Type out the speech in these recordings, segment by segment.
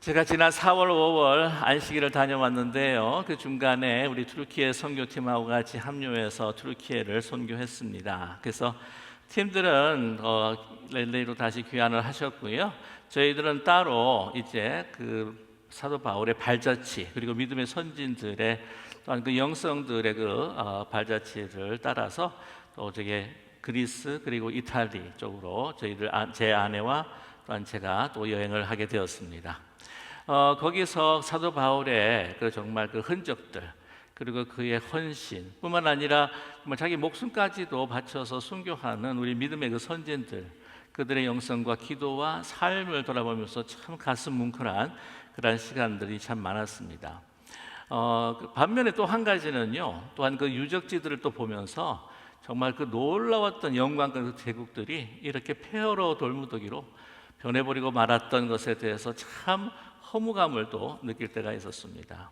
제가 지난 4월, 5월 안식일을 다녀왔는데요. 그 중간에 우리 투르키예 선교팀하고 같이 합류해서 투르키예를 선교했습니다. 그래서 팀들은 렐레이로 다시 귀환을 하셨고요. 저희들은 따로 이제 그 사도 바울의 발자취 그리고 믿음의 선진들의 또한 그 영성들의 그 발자취를 따라서 또 저기 그리스 그리고 이탈리 쪽으로 제 아내와 또한 제가 또 여행을 하게 되었습니다. 거기서 사도 바울의 그 정말 그 흔적들 그리고 그의 헌신뿐만 아니라 정말 자기 목숨까지도 바쳐서 순교하는 우리 믿음의 그 선진들 그들의 영성과 기도와 삶을 돌아보면서 참 가슴 뭉클한 그런 시간들이 참 많았습니다. 반면에 또 한 가지는요, 또한 그 유적지들을 또 보면서 정말 그 놀라웠던 영광 그 제국들이 이렇게 폐허로 돌무더기로 변해버리고 말았던 것에 대해서 참 허무감을 또 느낄 때가 있었습니다.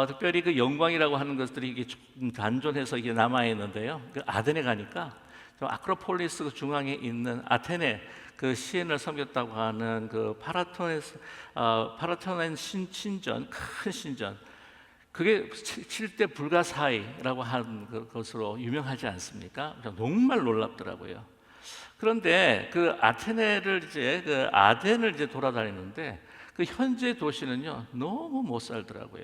특별히 그 영광이라고 하는 것들이 이게 좀 단존해서 이게 남아 있는데요. 그 아덴에 가니까 아크로폴리스 그 중앙에 있는 아테네 그 시인을 섬겼다고 하는 그 파라토넨 신전, 큰 신전, 그게 7대 불가사의라고 하는 것으로 유명하지 않습니까? 정말 놀랍더라고요. 그런데 그 아테네를 이제 그 아덴을 이제 돌아다니는데 그 현재 도시는요 너무 못 살더라고요.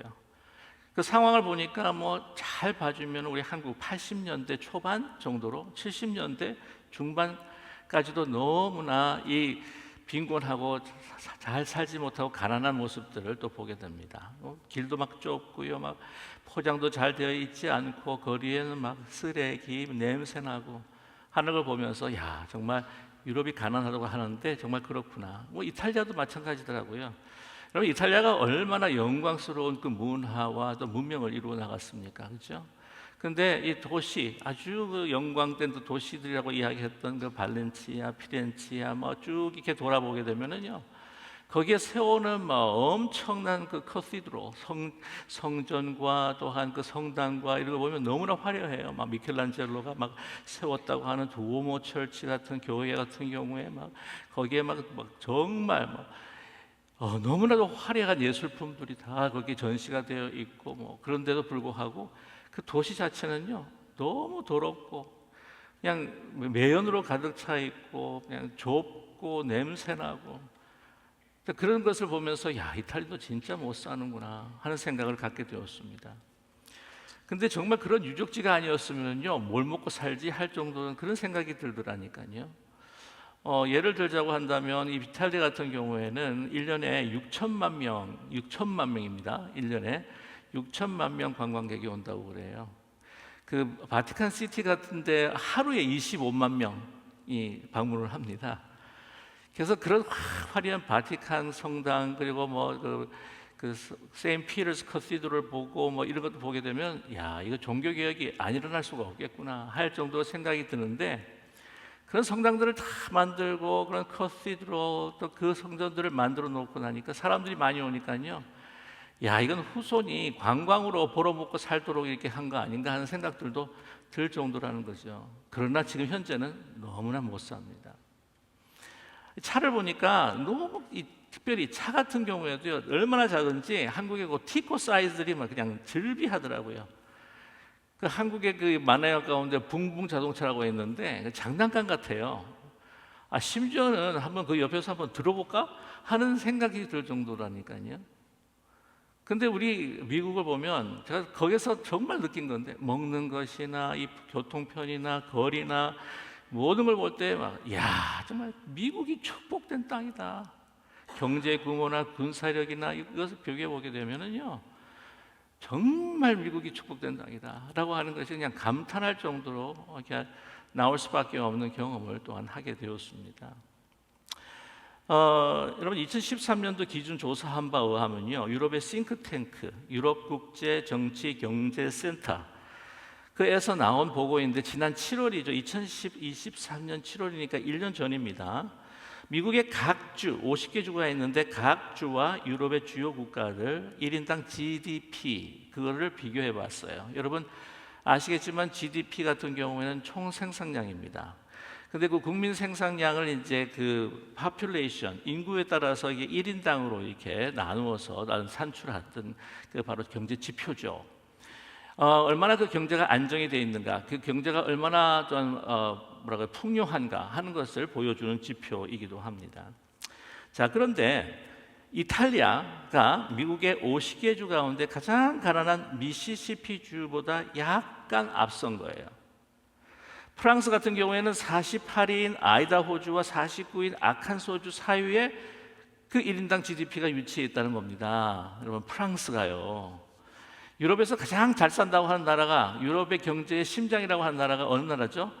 그 상황을 보니까 뭐 잘 봐주면 우리 한국 80년대 초반 정도로 70년대 중반까지도 너무나 이 빈곤하고 잘 살지 못하고 가난한 모습들을 또 보게 됩니다. 길도 막 좁고요, 막 포장도 잘 되어 있지 않고 거리에는 막 쓰레기 냄새 나고 하는 걸 보면서 야 정말 유럽이 가난하다고 하는데 정말 그렇구나. 뭐 이탈리아도 마찬가지더라고요. 여러분 이탈리아가 얼마나 영광스러운 그 문화와 또 문명을 이루어 나갔습니까, 그렇죠? 근데 이 도시 아주 그 영광된 그 도시들이라고 이야기했던 그 발렌시아, 피렌치아 뭐 쭉 이렇게 돌아보게 되면은요. 거기에 세우는 뭐 엄청난 그 커시드로 성전과 또한 그 성당과 이런 거 보면 너무나 화려해요. 막 미켈란젤로가 막 세웠다고 하는 두오모 철치 같은 교회 같은 경우에 막 거기에 막 정말 너무나도 화려한 예술품들이 다 거기 전시가 되어 있고 뭐 그런데도 불구하고 그 도시 자체는요 너무 더럽고 그냥 매연으로 가득 차 있고 그냥 좁고 냄새나고 그런 것을 보면서 야 이탈리아도 진짜 못 사는구나 하는 생각을 갖게 되었습니다. 근데 정말 그런 유적지가 아니었으면요 뭘 먹고 살지 할 정도는 그런 생각이 들더라니까요. 예를 들자고 한다면 이 이탈리아 같은 경우에는 1년에 6천만 명입니다. 1년에 6천만 명 관광객이 온다고 그래요. 그 바티칸 시티 같은데 하루에 25만 명이 방문을 합니다. 그래서 그런 화려한 바티칸 성당 그리고 그 세인트 피터스 커시드럴을 보고 뭐 이런 것도 보게 되면 야 이거 종교 개혁이 안 일어날 수가 없겠구나 할 정도로 생각이 드는데 그런 성당들을 다 만들고 그런 커시드럴 또 그 성전들을 만들어 놓고 나니까 사람들이 많이 오니까요. 야 이건 후손이 관광으로 벌어먹고 살도록 이렇게 한 거 아닌가 하는 생각들도 들 정도라는 거죠. 그러나 지금 현재는 너무나 못 삽니다. 차를 보니까 너무 특별히 차 같은 경우에도 얼마나 작은지 한국의 그 티코 사이즈들이 막 그냥 즐비하더라고요. 그 한국의 그 만화영 가운데 붕붕 자동차라고 있는데 장난감 같아요. 심지어는 한번 그 옆에서 한번 들어볼까 하는 생각이 들 정도라니까요. 근데 우리 미국을 보면 제가 거기서 정말 느낀 건데 먹는 것이나 이 교통편이나 거리나 모든 걸 볼 때 막 야 정말 미국이 축복된 땅이다. 경제 규모나 군사력이나 이것을 비교해 보게 되면은요 정말 미국이 축복된 땅이다라고 하는 것이 그냥 감탄할 정도로 이렇게 나올 수밖에 없는 경험을 또한 하게 되었습니다. 여러분 2013년도 기준 조사한 바 의하면요 유럽의 싱크탱크 유럽국제정치경제센터 그에서 나온 보고인데 지난 7월이죠. 2023년 7월이니까 1년 전입니다. 미국의 각 주 50개 주가 있는데 각 주와 유럽의 주요 국가들 1인당 GDP 그거를 비교해 봤어요. 여러분 아시겠지만 GDP 같은 경우에는 총 생산량입니다. 근데 그 국민 생산량을 이제 그 population, 인구에 따라서 이게 1인당으로 이렇게 나누어서 산출했던 그 바로 경제 지표죠. 얼마나 그 경제가 안정이 되어 있는가, 그 경제가 얼마나 좀 풍요한가 하는 것을 보여주는 지표이기도 합니다. 자, 그런데 이탈리아가 미국의 50개 주 가운데 가장 가난한 미시시피 주보다 약간 앞선 거예요. 프랑스 같은 경우에는 48위인 아이다호주와 49위인 아칸소주 사이에 그 1인당 GDP가 위치해 있다는 겁니다. 여러분, 프랑스가요, 유럽에서 가장 잘 산다고 하는 나라가, 유럽의 경제의 심장이라고 하는 나라가 어느 나라죠?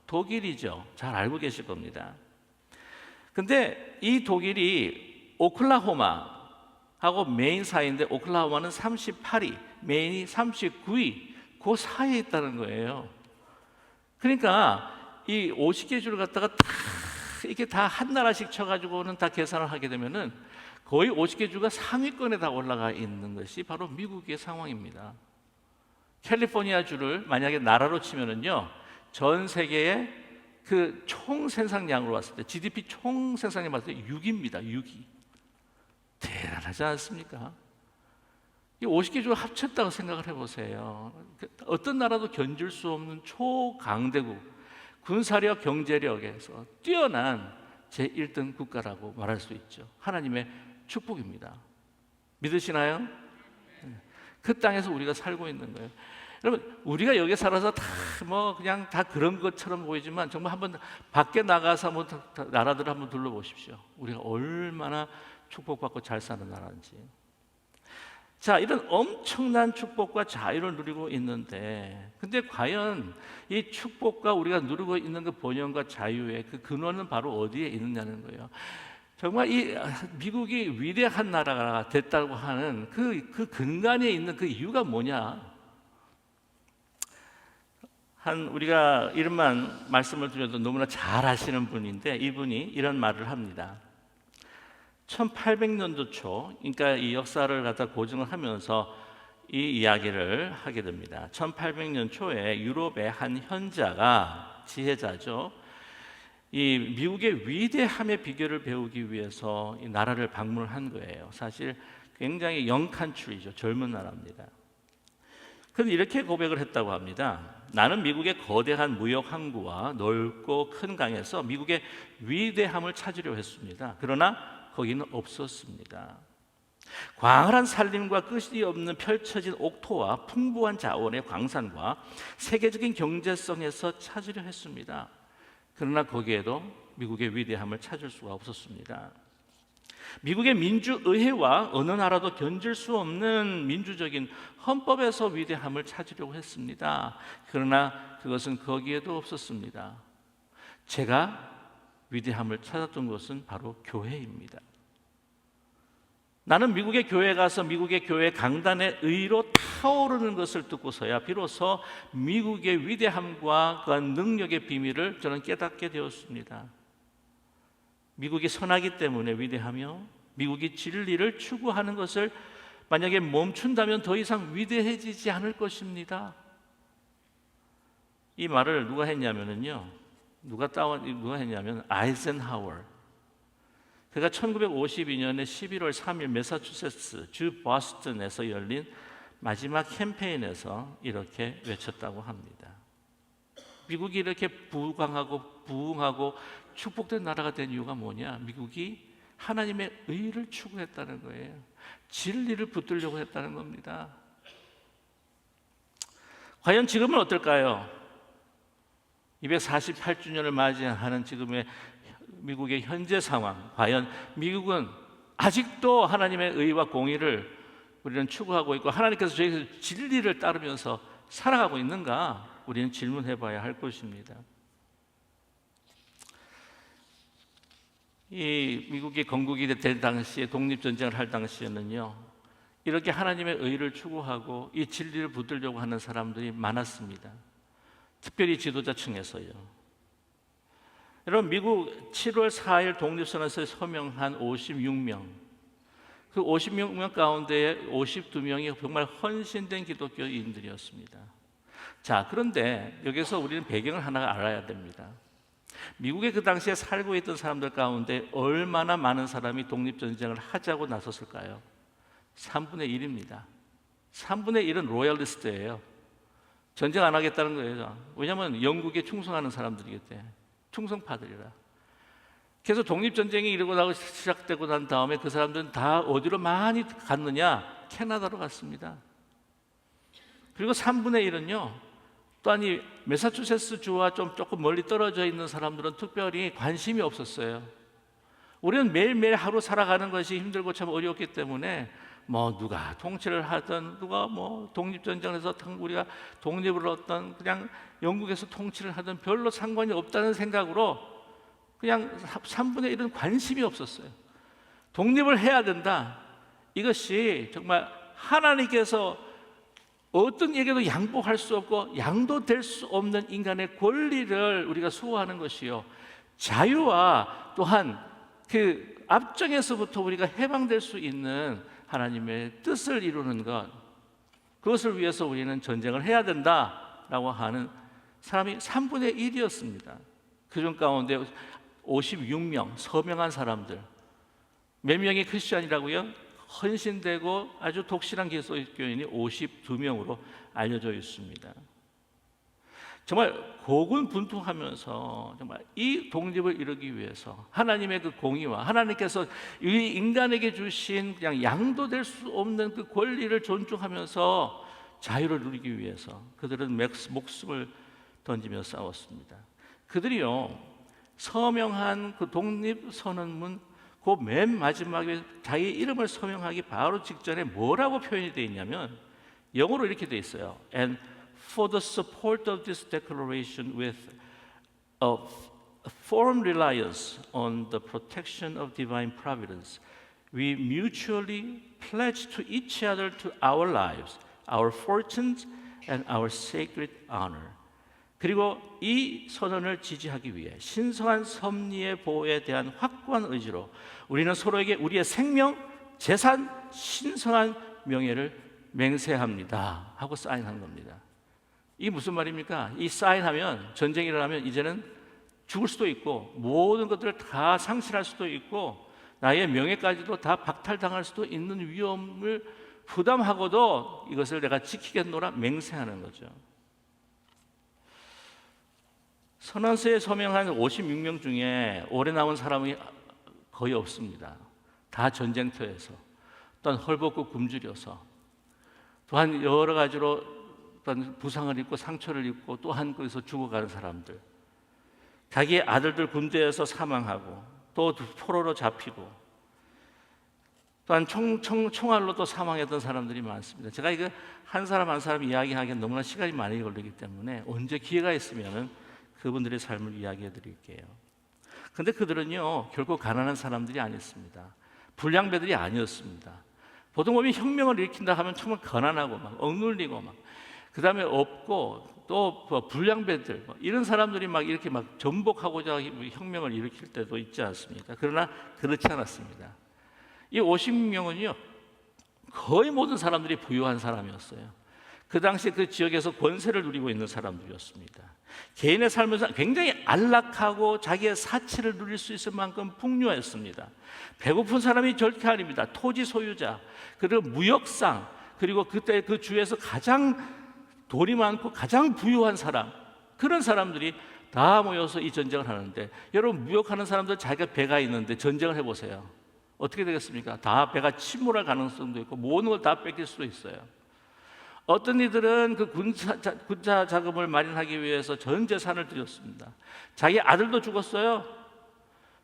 독일이죠. 잘 알고 계실 겁니다. 근데 이 독일이 오클라호마하고 메인 사이인데, 오클라호마는 38위, 메인이 39위, 그 사이에 있다는 거예요. 그러니까 이 50개 주를 갖다가 이게 다 한 나라씩 쳐가지고는 다 계산을 하게 되면은 거의 50개 주가 상위권에 다 올라가 있는 것이 바로 미국의 상황입니다. 캘리포니아 주를 만약에 나라로 치면은요, 전 세계의 그 총 생산량으로 봤을 때, GDP 총 생산량 봤을 때 6위입니다. 6위. 대단하지 않습니까? 이 50개 주가 합쳤다고 생각을 해보세요. 어떤 나라도 견줄 수 없는 초강대국, 군사력, 경제력에서 뛰어난 제1등 국가라고 말할 수 있죠. 하나님의 축복입니다. 믿으시나요? 그 땅에서 우리가 살고 있는 거예요. 여러분, 우리가 여기 살아서 다 그냥 다 그런 것처럼 보이지만, 정말 한번 밖에 나가서 한번 나라들을 한번 둘러보십시오. 우리가 얼마나 축복받고 잘 사는 나라인지. 자, 이런 엄청난 축복과 자유를 누리고 있는데, 근데 과연 이 축복과 우리가 누리고 있는 그 본연과 자유의 그 근원은 바로 어디에 있느냐는 거예요. 정말 이 미국이 위대한 나라가 됐다고 하는 그 근간에 있는 그 이유가 뭐냐? 우리가 이름만 말씀을 드려도 너무나 잘 아시는 분인데, 이분이 이런 말을 합니다. 1800년도 초, 그러니까 이 역사를 갖다 고증을 하면서 이 이야기를 하게 됩니다. 1800년 초에 유럽의 한 현자가, 지혜자죠, 이 미국의 위대함의 비결을 배우기 위해서 이 나라를 방문을 한 거예요. 사실 굉장히 영칸츄리죠. 젊은 나라입니다. 그런데 이렇게 고백을 했다고 합니다. 나는 미국의 거대한 무역 항구와 넓고 큰 강에서 미국의 위대함을 찾으려 했습니다. 그러나 거기는 없었습니다. 광활한 산림과 끝이 없는 펼쳐진 옥토와 풍부한 자원의 광산과 세계적인 경제성에서 찾으려 했습니다. 그러나 거기에도 미국의 위대함을 찾을 수가 없었습니다. 미국의 민주의회와 어느 나라도 견줄 수 없는 민주적인 헌법에서 위대함을 찾으려고 했습니다. 그러나 그것은 거기에도 없었습니다. 제가 위대함을 찾았던 것은 바로 교회입니다. 나는 미국의 교회에 가서 미국의 교회 강단의 의로 타오르는 것을 듣고서야 비로소 미국의 위대함과 그 능력의 비밀을 저는 깨닫게 되었습니다. 미국이 선하기 때문에 위대하며, 미국이 진리를 추구하는 것을 만약에 멈춘다면 더 이상 위대해지지 않을 것입니다. 이 말을 누가 했냐면요, 누가 했냐면 아이젠하워. 그가 1952년에 11월 3일 매사추세츠 주 보스턴에서 열린 마지막 캠페인에서 이렇게 외쳤다고 합니다. 미국이 이렇게 부강하고 부흥하고 축복된 나라가 된 이유가 뭐냐? 미국이 하나님의 의를 추구했다는 거예요. 진리를 붙들려고 했다는 겁니다. 과연 지금은 어떨까요? 248주년을 맞이하는 지금의 미국의 현재 상황, 과연 미국은 아직도 하나님의 의와 공의를 우리는 추구하고 있고 하나님께서 저희에서 진리를 따르면서 살아가고 있는가? 우리는 질문해 봐야 할 것입니다. 이 미국이 건국이 될 당시에, 독립전쟁을 할 당시에는요, 이렇게 하나님의 의를 추구하고 이 진리를 붙들려고 하는 사람들이 많았습니다. 특별히 지도자층에서요. 여러분, 미국 7월 4일 독립선언서에 서명한 56명, 그 56명 가운데 52명이 정말 헌신된 기독교인들이었습니다. 자, 그런데 여기서 우리는 배경을 하나 알아야 됩니다. 미국에 그 당시에 살고 있던 사람들 가운데 얼마나 많은 사람이 독립전쟁을 하자고 나섰을까요? 3분의 1입니다. 3분의 1은 로얄리스트예요. 전쟁 안 하겠다는 거예요. 왜냐하면 영국에 충성하는 사람들이기 때문에, 충성파들이라. 그래서 독립전쟁이 이러고 나고 시작되고 난 다음에 그 사람들은 다 어디로 많이 갔느냐? 캐나다로 갔습니다. 그리고 3분의 1은요, 또한 이 매사추세츠 주와 조금 멀리 떨어져 있는 사람들은 특별히 관심이 없었어요. 우리는 매일매일 하루 살아가는 것이 힘들고 참 어려웠기 때문에 누가 통치를 하든 누가 독립전쟁에서 우리가 독립을 얻던 그냥 영국에서 통치를 하든 별로 상관이 없다는 생각으로 그냥 3분의 1은 관심이 없었어요. 독립을 해야 된다. 이것이 정말 하나님께서 어떤 얘기도 양보할 수 없고 양도될 수 없는 인간의 권리를 우리가 수호하는 것이요, 자유와 또한 그 압정에서부터 우리가 해방될 수 있는 하나님의 뜻을 이루는 것, 그것을 위해서 우리는 전쟁을 해야 된다라고 하는 사람이 3분의 1이었습니다. 그중 가운데 56명 서명한 사람들, 몇 명이 크리스천이라고요? 헌신되고 아주 독실한 기독교인이 52명으로 알려져 있습니다. 정말 고군분투하면서 정말 이 독립을 이루기 위해서 하나님의 그 공의와 하나님께서 이 인간에게 주신 그냥 양도될 수 없는 그 권리를 존중하면서 자유를 누리기 위해서 그들은 목숨을 던지며 싸웠습니다. 그들이요, 서명한 그 독립선언문 그 맨 마지막에 자기 이름을 서명하기 바로 직전에 뭐라고 표현이 되어 있냐면 영어로 이렇게 되어 있어요. And for the support of this declaration with a firm reliance on the protection of divine providence, we mutually pledge to each other to our lives, our fortunes, and our sacred honor. 그리고 이 선언을 지지하기 위해 신성한 섭리의 보호에 대한 확고한 의지로 우리는 서로에게 우리의 생명, 재산, 신성한 명예를 맹세합니다 하고 사인한 겁니다. 이게 무슨 말입니까? 이 사인하면 전쟁이 일어나면 이제는 죽을 수도 있고 모든 것들을 다 상실할 수도 있고 나의 명예까지도 다 박탈당할 수도 있는 위험을 부담하고도 이것을 내가 지키겠노라 맹세하는 거죠. 선언서에 서명한 56명 중에 오래 남은 사람이 거의 없습니다. 다 전쟁터에서 또한 헐벗고 굶주려서 또한 여러 가지로 또한 부상을 입고 상처를 입고 또한 거기서 죽어가는 사람들, 자기의 아들들 군대에서 사망하고 또 포로로 잡히고 또한 총알로 또 사망했던 사람들이 많습니다. 제가 이거 한 사람 한 사람 이야기하기엔 너무나 시간이 많이 걸리기 때문에 언제 기회가 있으면은 그분들의 삶을 이야기해 드릴게요. 근데 그들은요, 결코 가난한 사람들이 아니었습니다. 불량배들이 아니었습니다. 보통 보면 혁명을 일으킨다 하면 정말 가난하고 막 억눌리고 막 그다음에 없고 또 불량배들 이런 사람들이 막 이렇게 막 전복하고자 혁명을 일으킬 때도 있지 않습니까? 그러나 그렇지 않았습니다. 이 50명은요, 거의 모든 사람들이 부유한 사람이었어요. 그 당시 그 지역에서 권세를 누리고 있는 사람들이었습니다. 개인의 삶에서 굉장히 안락하고 자기의 사치를 누릴 수 있을 만큼 풍요했습니다. 배고픈 사람이 절대 아닙니다. 토지 소유자, 그리고 무역상, 그리고 그때 그 주에서 가장 돈이 많고 가장 부유한 사람, 그런 사람들이 다 모여서 이 전쟁을 하는데, 여러분 무역하는 사람들 자기가 배가 있는데 전쟁을 해보세요. 어떻게 되겠습니까? 다 배가 침몰할 가능성도 있고 모든 걸 다 뺏길 수도 있어요. 어떤 이들은 그 군사 자금을 마련하기 위해서 전 재산을 들였습니다. 자기 아들도 죽었어요.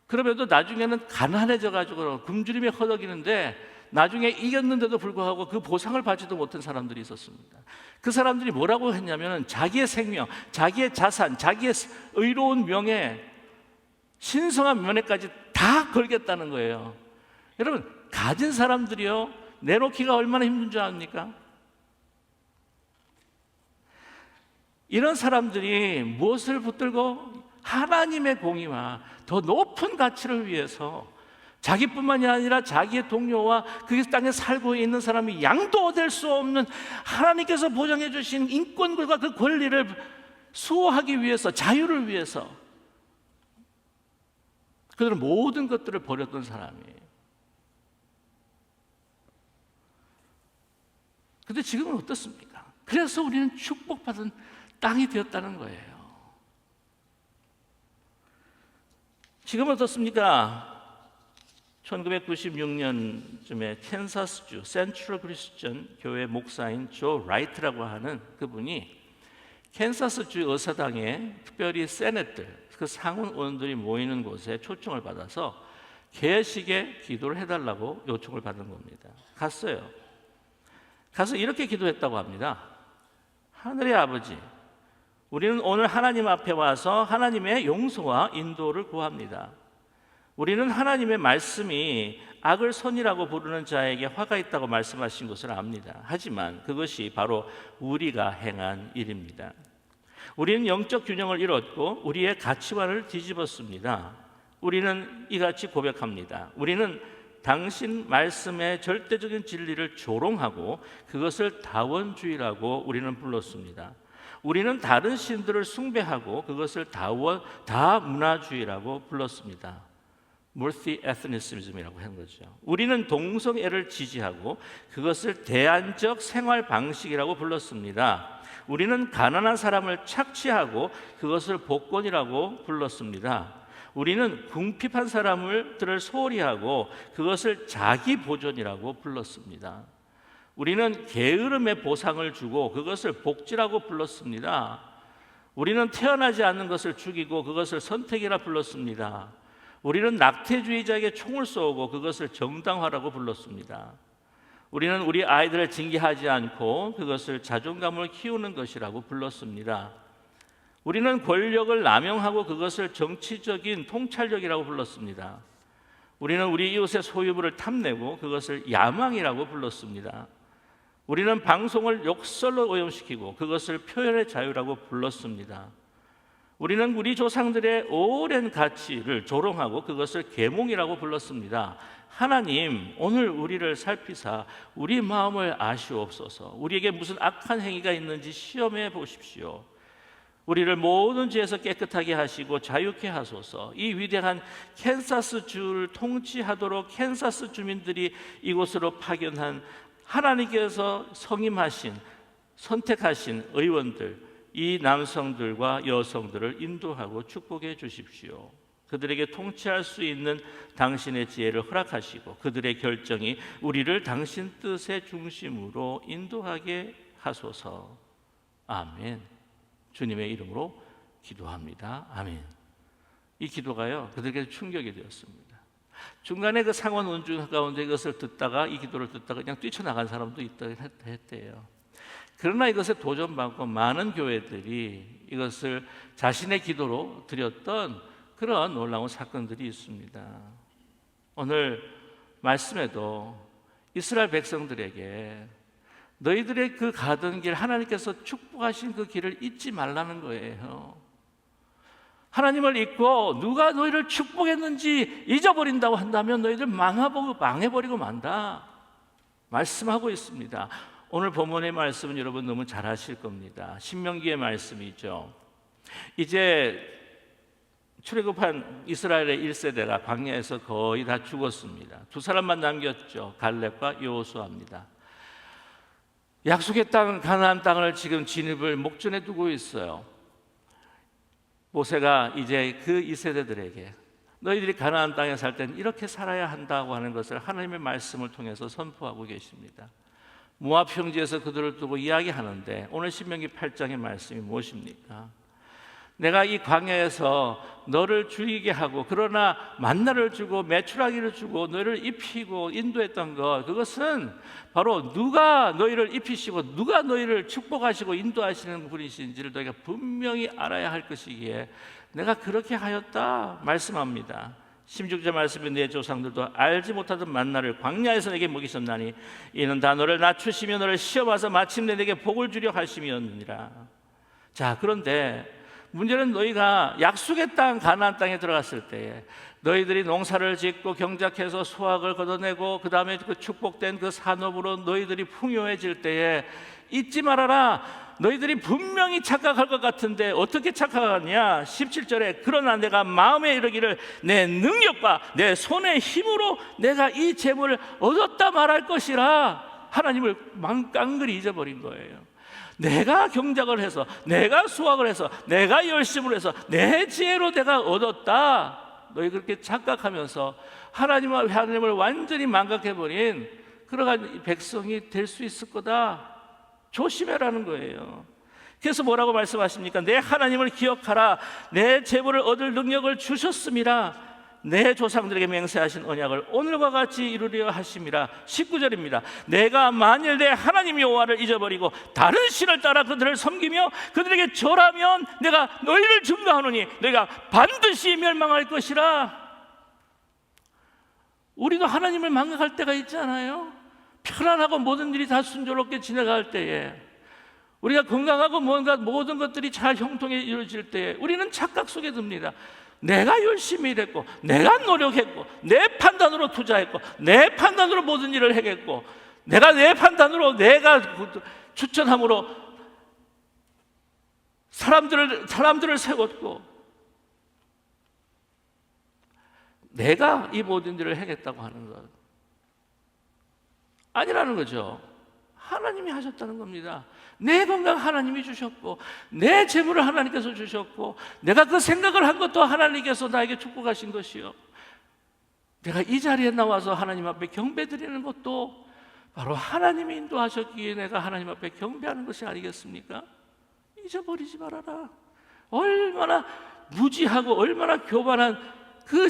그러면도 나중에는 가난해져 가지고 굶주림에 허덕이는데 나중에 이겼는데도 불구하고 그 보상을 받지도 못한 사람들이 있었습니다. 그 사람들이 뭐라고 했냐면 자기의 생명, 자기의 자산, 자기의 의로운 명예, 신성한 면회까지 다 걸겠다는 거예요. 여러분, 가진 사람들이요, 내놓기가 얼마나 힘든 줄 압니까? 이런 사람들이 무엇을 붙들고 하나님의 공의와 더 높은 가치를 위해서 자기뿐만이 아니라 자기의 동료와 그 땅에 살고 있는 사람이 양도될 수 없는 하나님께서 보장해 주신 인권과 그 권리를 수호하기 위해서, 자유를 위해서 그들은 모든 것들을 버렸던 사람이에요. 근데 지금은 어떻습니까? 그래서 우리는 축복받은 땅이 되었다는 거예요. 지금은 어떻습니까? 1996년쯤에 캔사스주 센트럴 크리스천 교회 목사인 조 라이트라고 하는 그분이 캔사스주 의사당에 특별히 세네들, 그 상원 의원들이 모이는 곳에 초청을 받아서 개식에 기도를 해달라고 요청을 받은 겁니다. 갔어요. 가서 이렇게 기도했다고 합니다. 하늘의 아버지, 우리는 오늘 하나님 앞에 와서 하나님의 용서와 인도를 구합니다. 우리는 하나님의 말씀이 악을 선이라고 부르는 자에게 화가 있다고 말씀하신 것을 압니다. 하지만 그것이 바로 우리가 행한 일입니다. 우리는 영적 균형을 잃었고 우리의 가치관을 뒤집었습니다. 우리는 이같이 고백합니다. 우리는 당신 말씀의 절대적인 진리를 조롱하고 그것을 다원주의라고 우리는 불렀습니다. 우리는 다른 신들을 숭배하고 그것을 다문화주의라고 불렀습니다. multi-ethnicism이라고 하는 거죠. 우리는 동성애를 지지하고 그것을 대안적 생활 방식이라고 불렀습니다. 우리는 가난한 사람을 착취하고 그것을 복권이라고 불렀습니다. 우리는 궁핍한 사람들을 소홀히 하고 그것을 자기 보존이라고 불렀습니다. 우리는 게으름에 보상을 주고 그것을 복지라고 불렀습니다. 우리는 태어나지 않는 것을 죽이고 그것을 선택이라 불렀습니다. 우리는 낙태주의자에게 총을 쏘고 그것을 정당화라고 불렀습니다. 우리는 우리 아이들을 징계하지 않고 그것을 자존감을 키우는 것이라고 불렀습니다. 우리는 권력을 남용하고 그것을 정치적인 통찰력이라고 불렀습니다. 우리는 우리 이웃의 소유물을 탐내고 그것을 야망이라고 불렀습니다. 우리는 방송을 욕설로 오염시키고 그것을 표현의 자유라고 불렀습니다. 우리는 우리 조상들의 오랜 가치를 조롱하고 그것을 계몽이라고 불렀습니다. 하나님, 오늘 우리를 살피사 우리 마음을 아시옵소서. 우리에게 무슨 악한 행위가 있는지 시험해 보십시오. 우리를 모든 죄에서 깨끗하게 하시고 자유케 하소서. 이 위대한 캔사스 주를 통치하도록 캔사스 주민들이 이곳으로 파견한 하나님께서 성임하신 선택하신 의원들, 이 남성들과 여성들을 인도하고 축복해 주십시오. 그들에게 통치할 수 있는 당신의 지혜를 허락하시고 그들의 결정이 우리를 당신 뜻의 중심으로 인도하게 하소서. 아멘. 주님의 이름으로 기도합니다. 아멘. 이 기도가요, 그들에게 충격이 되었습니다. 중간에 그 상원 원중 가운데 이것을 듣다가 이 기도를 듣다가 그냥 뛰쳐나간 사람도 있다고 했대요. 그러나 이것에 도전받고 많은 교회들이 이것을 자신의 기도로 드렸던 그런 놀라운 사건들이 있습니다. 오늘 말씀에도 이스라엘 백성들에게 너희들의 그 가던 길, 하나님께서 축복하신 그 길을 잊지 말라는 거예요. 하나님을 잊고 누가 너희를 축복했는지 잊어버린다고 한다면 너희들 망해버리고 만다 말씀하고 있습니다. 오늘 본문의 말씀은 여러분 너무 잘 아실 겁니다. 신명기의 말씀이죠. 이제 출애굽한 이스라엘의 1세대가 광야에서 거의 다 죽었습니다. 두 사람만 남겼죠. 갈렙과 여호수아입니다. 약속의 땅 가나안 땅을 지금 진입을 목전에 두고 있어요. 모세가 이제 그 2세대들에게 너희들이 가나안 땅에 살 때는 이렇게 살아야 한다고 하는 것을 하나님의 말씀을 통해서 선포하고 계십니다. 모압 평지에서 그들을 두고 이야기하는데 오늘 신명기 8장의 말씀이 무엇입니까? 내가 이 광야에서 너를 죽이게 하고 그러나 만나를 주고 메추라기를 주고 너를 입히고 인도했던 것, 그것은 바로 누가 너희를 입히시고 누가 너희를 축복하시고 인도하시는 분이신지를 너희가 분명히 알아야 할 것이기에 내가 그렇게 하였다 말씀합니다. 16절 말씀에 내 조상들도 알지 못하던 만나를 광야에서 내게 먹이셨나니 이는 다 너를 낮추시며 너를 시험하사 마침내 내게 복을 주려 하심이었느니라. 자, 그런데 문제는 너희가 약속의 땅 가나안 땅에 들어갔을 때에 너희들이 농사를 짓고 경작해서 수확을 걷어내고 그 다음에 그 축복된 그 산업으로 너희들이 풍요해질 때에 잊지 말아라. 너희들이 분명히 착각할 것 같은데 어떻게 착각하냐? 17절에 그러나 내가 마음에 이르기를 내 능력과 내 손의 힘으로 내가 이 재물을 얻었다 말할 것이라. 하나님을 깡그리 잊어버린 거예요. 내가 경작을 해서, 내가 수확을 해서, 내가 열심을 해서 내 지혜로 내가 얻었다. 너희 그렇게 착각하면서 하나님을 완전히 망각해버린 그러한 백성이 될 수 있을 거다. 조심해라는 거예요. 그래서 뭐라고 말씀하십니까? 내 하나님을 기억하라. 내 재물을 얻을 능력을 주셨음이라. 내 조상들에게 맹세하신 언약을 오늘과 같이 이루려 하심이라. 19절입니다. 내가 만일 내 하나님 여호와를 잊어버리고 다른 신을 따라 그들을 섬기며 그들에게 절하면 내가 너희를 증거하노니 너희가 반드시 멸망할 것이라. 우리도 하나님을 망각할 때가 있잖아요. 편안하고 모든 일이 다 순조롭게 지나갈 때에, 우리가 건강하고 뭔가 모든 것들이 잘 형통해 이루어질 때에 우리는 착각 속에 듭니다. 내가 열심히 일했고, 내가 노력했고, 내 판단으로 투자했고, 내 판단으로 모든 일을 해겠고, 내가 내 판단으로 내가 추천함으로 사람들을 세웠고, 내가 이 모든 일을 해겠다고 하는 것 아니라는 거죠. 하나님이 하셨다는 겁니다. 내 건강 하나님이 주셨고, 내 재물을 하나님께서 주셨고, 내가 그 생각을 한 것도 하나님께서 나에게 축복하신 것이요, 내가 이 자리에 나와서 하나님 앞에 경배드리는 것도 바로 하나님이 인도하셨기에 내가 하나님 앞에 경배하는 것이 아니겠습니까? 잊어버리지 말아라. 얼마나 무지하고 얼마나 교만한 그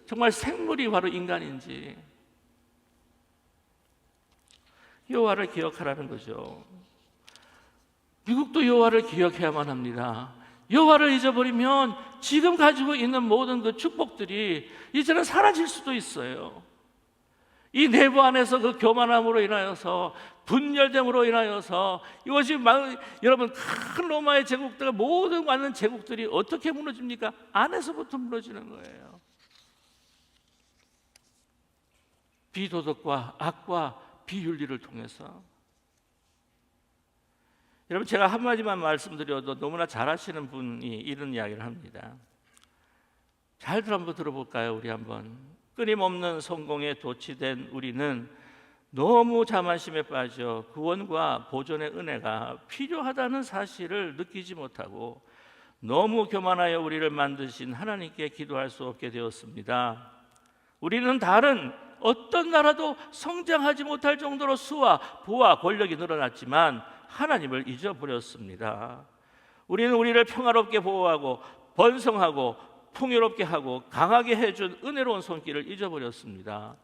정말 생물이 바로 인간인지. 여호와를 기억하라는 거죠. 미국도 여호와를 기억해야만 합니다. 여호와를 잊어버리면 지금 가지고 있는 모든 그 축복들이 이제는 사라질 수도 있어요. 이 내부 안에서 그 교만함으로 인하여서, 분열됨으로 인하여서 이것이 여러분, 큰 로마의 제국들, 모든 많은 제국들이 어떻게 무너집니까? 안에서부터 무너지는 거예요. 비도덕과 악과 비윤리를 통해서. 여러분, 제가 한마디만 말씀드려도 너무나 잘하시는 분이 이런 이야기를 합니다. 잘들 한번 들어볼까요? 우리 한번. 끊임없는 성공에 도취된 우리는 너무 자만심에 빠져 구원과 보존의 은혜가 필요하다는 사실을 느끼지 못하고 너무 교만하여 우리를 만드신 하나님께 기도할 수 없게 되었습니다. 우리는 다른 어떤 나라도 성장하지 못할 정도로 수와 부와 권력이 늘어났지만 하나님을 잊어버렸습니다. 우리는 우리를 평화롭게 보호하고 번성하고 풍요롭게 하고 강하게 해준 은혜로운 손길을 잊어버렸습니다.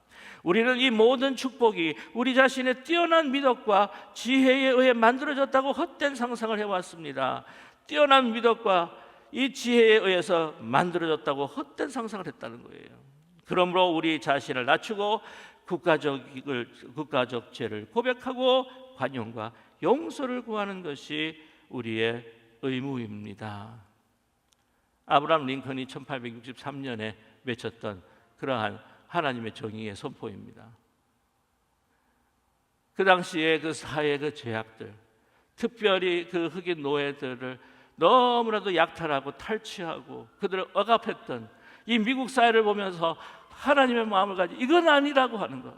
우리는 이 모든 축복이 우리 자신의 뛰어난 미덕과 지혜에 의해 만들어졌다고 헛된 상상을 해왔습니다. 뛰어난 미덕과 이 지혜에 의해서 만들어졌다고 헛된 상상을 했다는 거예요. 그러므로 우리 자신을 낮추고 국가적 죄를 고백하고 관용과 용서를 구하는 것이 우리의 의무입니다. 아브라함 링컨이 1863년에 외쳤던 그러한 하나님의 정의의 선포입니다. 그 당시에 그 사회의 그 죄악들, 특별히 그 흑인 노예들을 너무나도 약탈하고 탈취하고 그들을 억압했던 이 미국 사회를 보면서 하나님의 마음을 가지고 이건 아니라고 하는 것,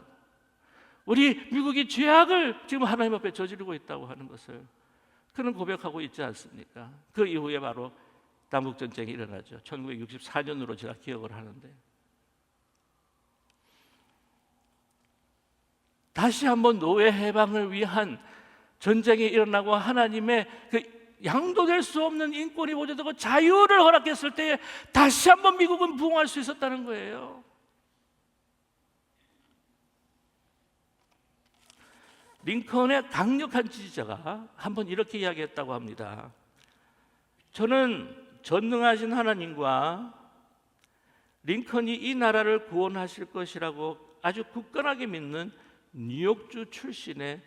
우리 미국이 죄악을 지금 하나님 앞에 저지르고 있다고 하는 것을 그는 고백하고 있지 않습니까? 그 이후에 바로 남북전쟁이 일어나죠. 1964년으로 제가 기억을 하는데, 다시 한번 노예 해방을 위한 전쟁이 일어나고 하나님의 그 양도될 수 없는 인권이 보존되고 자유를 허락했을 때에 다시 한번 미국은 부흥할 수 있었다는 거예요. 링컨의 강력한 지지자가 한번 이렇게 이야기했다고 합니다. 저는 전능하신 하나님과 링컨이 이 나라를 구원하실 것이라고 아주 굳건하게 믿는 뉴욕주 출신의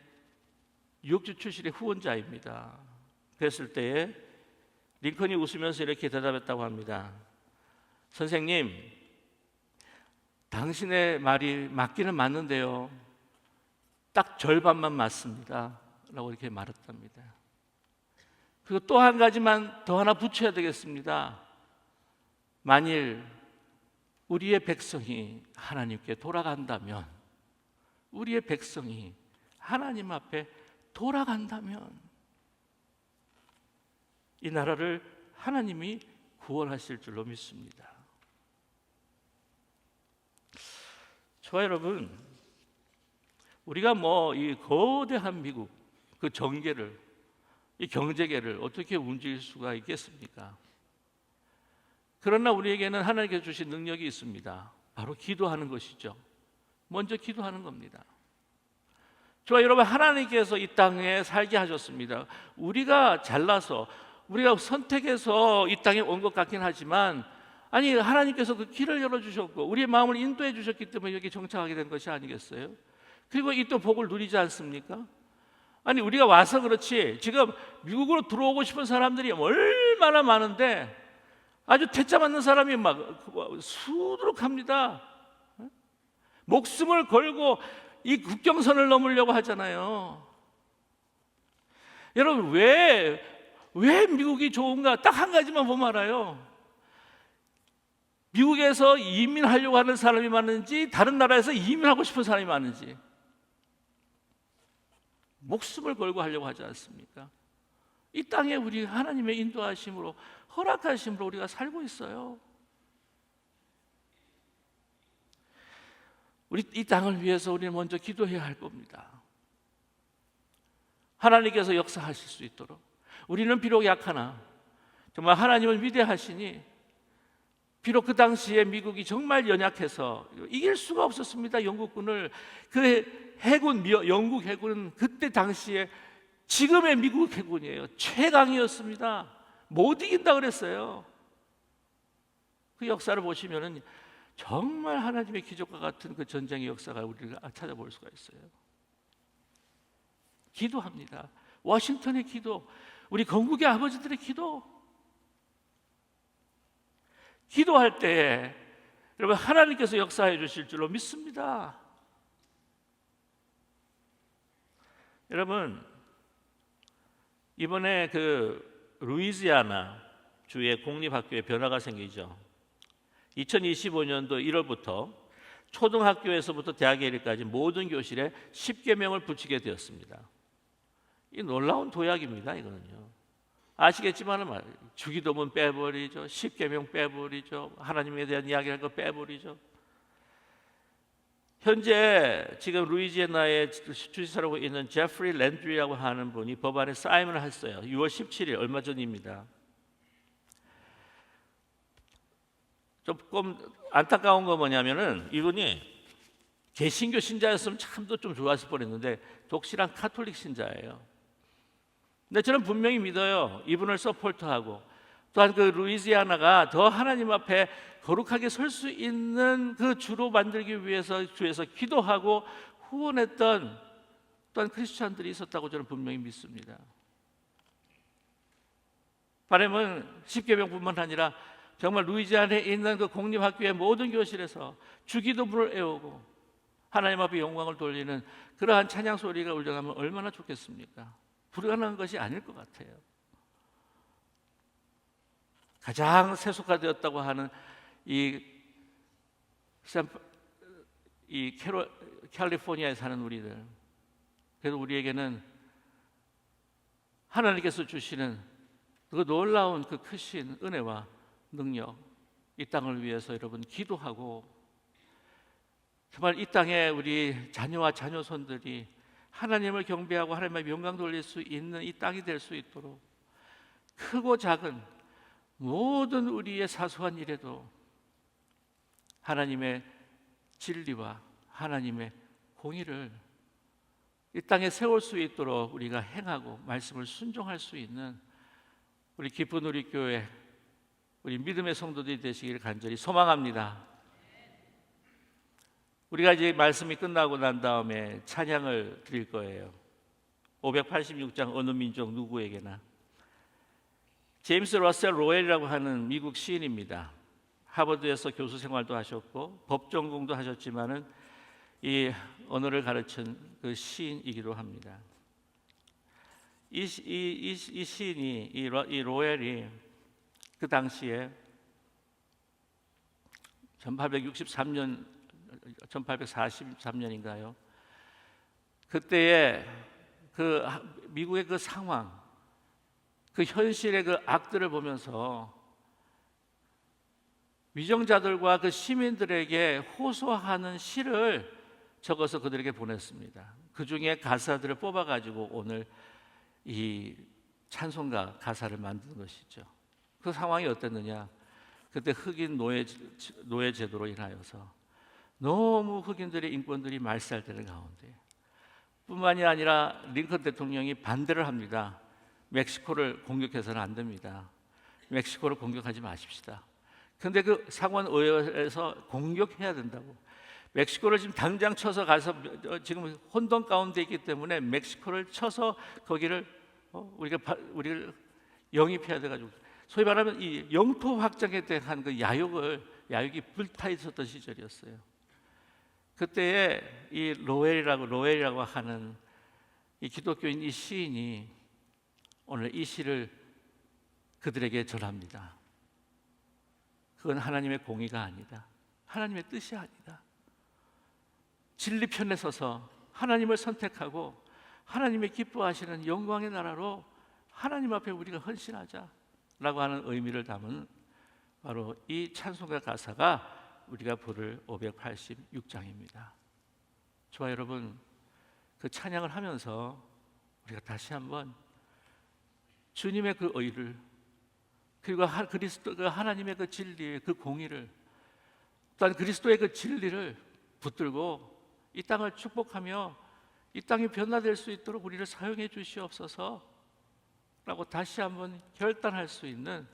후원자입니다. 그랬을 때에 링컨이 웃으면서 이렇게 대답했다고 합니다. 선생님, 당신의 말이 맞기는 맞는데요, 딱 절반만 맞습니다 라고 이렇게 말했답니다. 그리고 또 한 가지만 더 하나 붙여야 되겠습니다. 만일 우리의 백성이 하나님께 돌아간다면, 우리의 백성이 하나님 앞에 돌아간다면 이 나라를 하나님이 구원하실 줄로 믿습니다. 저와 여러분, 우리가 이 거대한 미국 그 정계를, 이 경제계를 어떻게 움직일 수가 있겠습니까? 그러나 우리에게는 하나님께서 주신 능력이 있습니다. 바로 기도하는 것이죠. 먼저 기도하는 겁니다. 저와 여러분, 하나님께서 이 땅에 살게 하셨습니다. 우리가 잘나서, 우리가 선택해서 이 땅에 온 것 같긴 하지만, 아니, 하나님께서 그 길을 열어주셨고 우리의 마음을 인도해 주셨기 때문에 여기 정착하게 된 것이 아니겠어요? 그리고 이 또 복을 누리지 않습니까? 아니, 우리가 와서 그렇지 지금 미국으로 들어오고 싶은 사람들이 얼마나 많은데 아주 퇴짜 맞는 사람이 막 수두룩합니다. 목숨을 걸고 이 국경선을 넘으려고 하잖아요. 여러분, 왜 미국이 좋은가? 딱 한 가지만 보면 알아요. 미국에서 이민하려고 하는 사람이 많은지, 다른 나라에서 이민하고 싶은 사람이 많은지. 목숨을 걸고 하려고 하지 않습니까? 이 땅에 우리 하나님의 인도하심으로, 허락하심으로 우리가 살고 있어요. 우리 이 땅을 위해서 우리는 먼저 기도해야 할 겁니다. 하나님께서 역사하실 수 있도록. 우리는 비록 약하나 정말 하나님은 위대하시니, 비록 그 당시에 미국이 정말 연약해서 이길 수가 없었습니다. 영국군을. 그 해군, 영국 해군은 그때 당시에 지금의 미국 해군이에요. 최강이었습니다. 못 이긴다 그랬어요. 그 역사를 보시면은 정말 하나님의 기적과 같은 그 전쟁의 역사가 우리가 찾아볼 수가 있어요. 기도합니다. 워싱턴의 기도, 우리 건국의 아버지들의 기도. 기도할 때 여러분, 하나님께서 역사해 주실 줄로 믿습니다. 여러분, 이번에 그 루이지아나 주의 공립학교에 변화가 생기죠. 2025년도 1월부터 초등학교에서부터 대학에 이르기까지 모든 교실에 10계명을 붙이게 되었습니다. 이 놀라운 도약입니다. 이거는요. 아시겠지만 주기도문 빼버리죠. 10계명 빼버리죠. 하나님에 대한 이야기할 거 빼버리죠. 현재 지금 루이지애나에 주지사라고 있는 제프리 랜드리라고 하는 분이 법안에 사인을 했어요. 6월 17일, 얼마 전입니다. 조금 안타까운 건 뭐냐면은 이분이 개신교 신자였으면 참 더 좀 좋았을 뻔했는데 독실한 카톨릭 신자예요. 근데 저는 분명히 믿어요. 이분을 서포트하고 또한 그 루이지아나가 더 하나님 앞에 거룩하게 설 수 있는 그 주로 만들기 위해서 주에서 기도하고 후원했던 또한 크리스찬들이 있었다고 저는 분명히 믿습니다. 바람은 10계명뿐만 아니라 정말 루이지아나에 있는 그 공립학교의 모든 교실에서 주기도문을 애우고 하나님 앞에 영광을 돌리는 그러한 찬양 소리가 울려가면 얼마나 좋겠습니까? 불가능한 것이 아닐 것 같아요. 가장 세속화되었다고 하는 캘리포니아에 사는 우리들, 그래도 우리에게는 하나님께서 주시는 그 놀라운 그 크신 은혜와 능력, 이 땅을 위해서 여러분 기도하고 정말 이 땅에 우리 자녀와 자녀손들이 하나님을 경배하고 하나님의 영광 돌릴 수 있는 이 땅이 될 수 있도록 크고 작은 모든 우리의 사소한 일에도 하나님의 진리와 하나님의 공의를 이 땅에 세울 수 있도록 우리가 행하고 말씀을 순종할 수 있는 우리 기쁜 우리 교회, 우리 믿음의 성도들이 되시기를 간절히 소망합니다. 우리가 이제 말씀이 끝나고 난 다음에 찬양을 드릴 거예요. 586장 어느 민족 누구에게나. 제임스 러셀 로웰이라고 하는 미국 시인입니다. 하버드에서 교수 생활도 하셨고 법 전공도 하셨지만은 이 언어를 가르친 그 시인이기도 합니다. 이 시인이 이 로웰이 그 당시에 1843년인가요? 그때에 그 미국의 그 상황, 그 현실의 그 악들을 보면서 위정자들과 그 시민들에게 호소하는 시를 적어서 그들에게 보냈습니다. 그 중에 가사들을 뽑아가지고 오늘 이 찬송가 가사를 만든 것이죠. 그 상황이 어땠느냐? 그때 흑인 노예 제도로 인하여서 너무 흑인들의 인권들이 말살되는 가운데 뿐만이 아니라 링컨 대통령이 반대를 합니다. 멕시코를 공격해서는 안 됩니다. 멕시코를 공격하지 마십시다. 그런데 그 상원의회에서 공격해야 된다고. 멕시코를 지금 당장 쳐서 가서 지금 혼돈 가운데 있기 때문에 멕시코를 쳐서 거기를 우리를 영입해야 돼가지고 소위 말하면 이 영토 확장에 대한 그 야욕이 불타 있었던 시절이었어요. 그때에 이 로웰이라고 하는 이 기독교인 이 시인이 오늘 이 시를 그들에게 전합니다. 그건 하나님의 공의가 아니다. 하나님의 뜻이 아니다. 진리 편에 서서 하나님을 선택하고 하나님의 기뻐하시는 영광의 나라로 하나님 앞에 우리가 헌신하자라고 하는 의미를 담은 바로 이 찬송가 가사가 우리가 부를 586장입니다. 저와 여러분, 그 찬양을 하면서 우리가 다시 한번 주님의 그 의를, 그리고 그리스도 하나님의 그 진리의 그 공의를, 또한 그리스도의 그 진리를 붙들고 이 땅을 축복하며 이 땅이 변화될 수 있도록 우리를 사용해 주시옵소서 라고 다시 한번 결단할 수 있는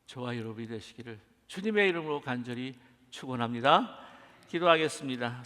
저와 여러분이 되시기를 주님의 이름으로 간절히 축원합니다. 기도하겠습니다.